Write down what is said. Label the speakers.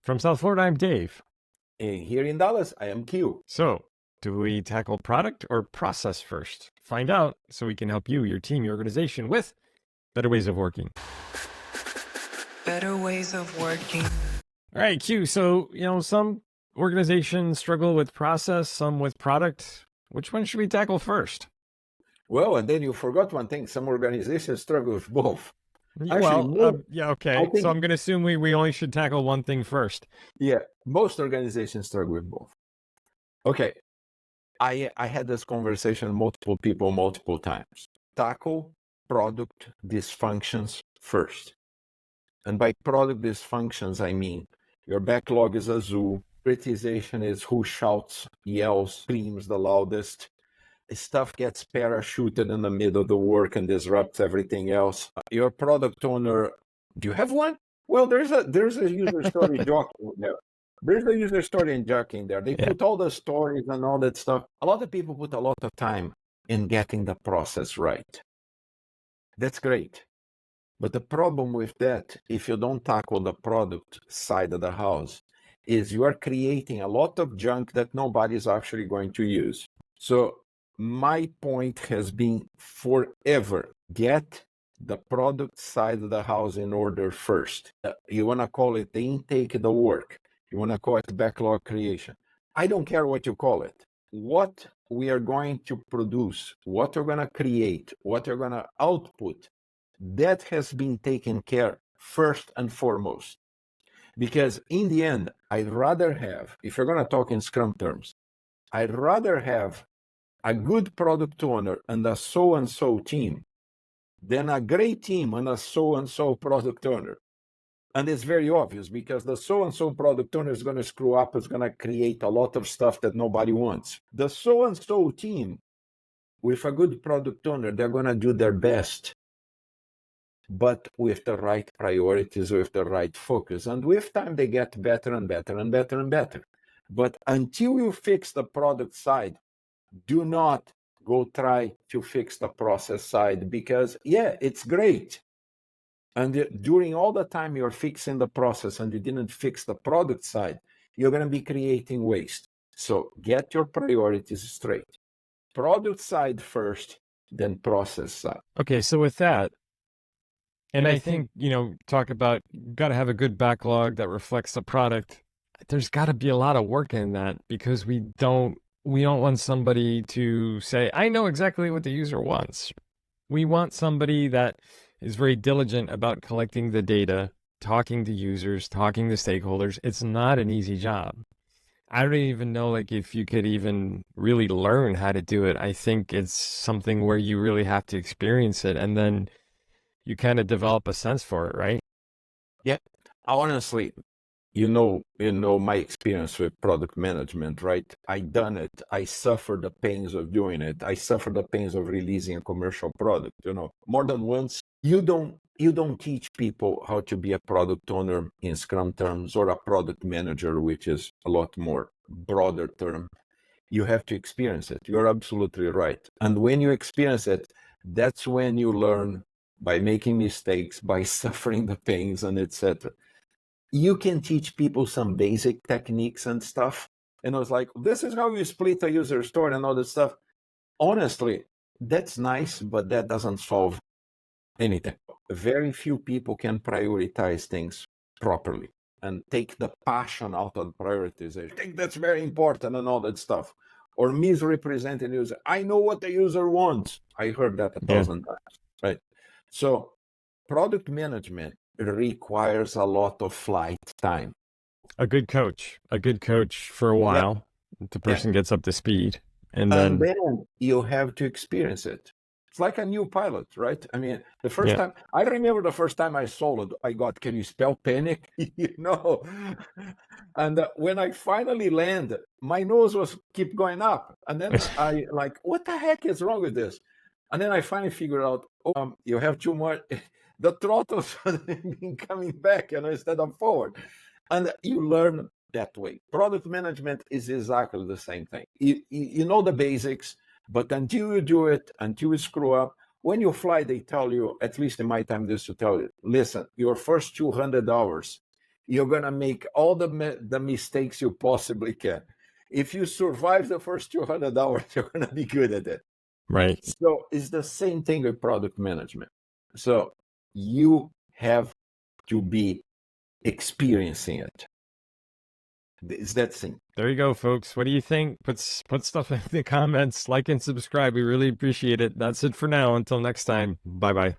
Speaker 1: From South Florida, I'm Dave.
Speaker 2: And here in Dallas, I am Q.
Speaker 1: So, do we tackle product or process first? Find out so we can help you, your team, your organization with better ways of working.
Speaker 3: Better ways of working.
Speaker 1: All right, Q. So, some organizations struggle with process, some with product. Which one should we tackle first?
Speaker 2: Well, and then you forgot one thing. Some organizations struggle with both.
Speaker 1: Okay.
Speaker 2: think,
Speaker 1: So I'm going to assume we only should tackle one thing first.
Speaker 2: yeah, most organizations struggle with both. Okay. I had this conversation with multiple people multiple times. Tackle product dysfunctions first. And by product dysfunctions, I mean your backlog is azul. Prioritization is who shouts, yells, screams the loudest. Stuff gets parachuted in the middle of the work and disrupts everything else. Your product owner, do you have one? Well, there's a user story jockey there. There's a user story and jockey in there. They put all the stories and all that stuff. A lot of people put a lot of time in getting the process right. That's great. But the problem with that, if you don't tackle the product side of the house, is you are creating a lot of junk that nobody's actually going to use. So my point has been forever, get the product side of the house in order first. You want to call it the intake, the work. You want to call it backlog creation. I don't care what you call it. What we are going to produce, what we're going to create, what we're going to output, that has been taken care first and foremost. Because in the end, I'd rather have, if you're going to talk in Scrum terms, I'd rather have a good product owner and a so-and-so team than a great team and a so-and-so product owner. And it's very obvious because the so-and-so product owner is going to screw up, is going to create a lot of stuff that nobody wants. The so-and-so team with a good product owner, they're going to do their best, but with the right priorities, with the right focus. And with time, they get better and better and better and better. But until you fix the product side, do not go try to fix the process side because, yeah, it's great. And during all the time you're fixing the process and you didn't fix the product side, you're going to be creating waste. So get your priorities straight. Product side first, then process side.
Speaker 1: Okay, so with that, and I think, talk about got to have a good backlog that reflects the product. There's got to be a lot of work in that because we don't want somebody to say, I know exactly what the user wants. We want somebody that is very diligent about collecting the data, talking to users, talking to stakeholders. It's not an easy job. I don't even know if you could even really learn how to do it. I think it's something where you really have to experience it and then you kind of develop a sense for it, right?
Speaker 2: Yeah. Honestly, you know my experience with product management, right? I done it. I suffered the pains of doing it. I suffered the pains of releasing a commercial product, more than once. You don't teach people how to be a product owner in Scrum terms or a product manager, which is a lot more broader term. You have to experience it. You're absolutely right. And when you experience it, that's when you learn by making mistakes, by suffering the pains and etc. You can teach people some basic techniques and stuff. And I was like, this is how you split a user story and all this stuff. Honestly, that's nice, but that doesn't solve anything. Very few people can prioritize things properly and take the passion out of prioritization. I think that's very important and all that stuff. Or misrepresenting the user. I know what the user wants. I heard that 1,000 times, right? So product management requires a lot of flight time.
Speaker 1: A good coach for a while. The person gets up to speed. And then
Speaker 2: you have to experience it. It's like a new pilot, right? I mean, the first time, I remember the first time I sold it, I got, can you spell panic? And when I finally landed, my nose was keep going up. And then I like, what the heck is wrong with this? And then I finally figured out, you have too much, the throttle's been coming back, instead of forward. And you learn that way. Product management is exactly the same thing. You know the basics, but until you do it, until you screw up, when you fly, they tell you, at least in my time, they used to tell you, listen, your first 200 hours, You're going to make all the mistakes you possibly can. If you survive the first 200 hours, you're going to be good at it.
Speaker 1: Right.
Speaker 2: So it's the same thing with product management. So you have to be experiencing it. It's that simple.
Speaker 1: There you go, folks. What do you think? Put stuff in the comments, like and subscribe. We really appreciate it. That's it for now. Until next time. Bye-bye.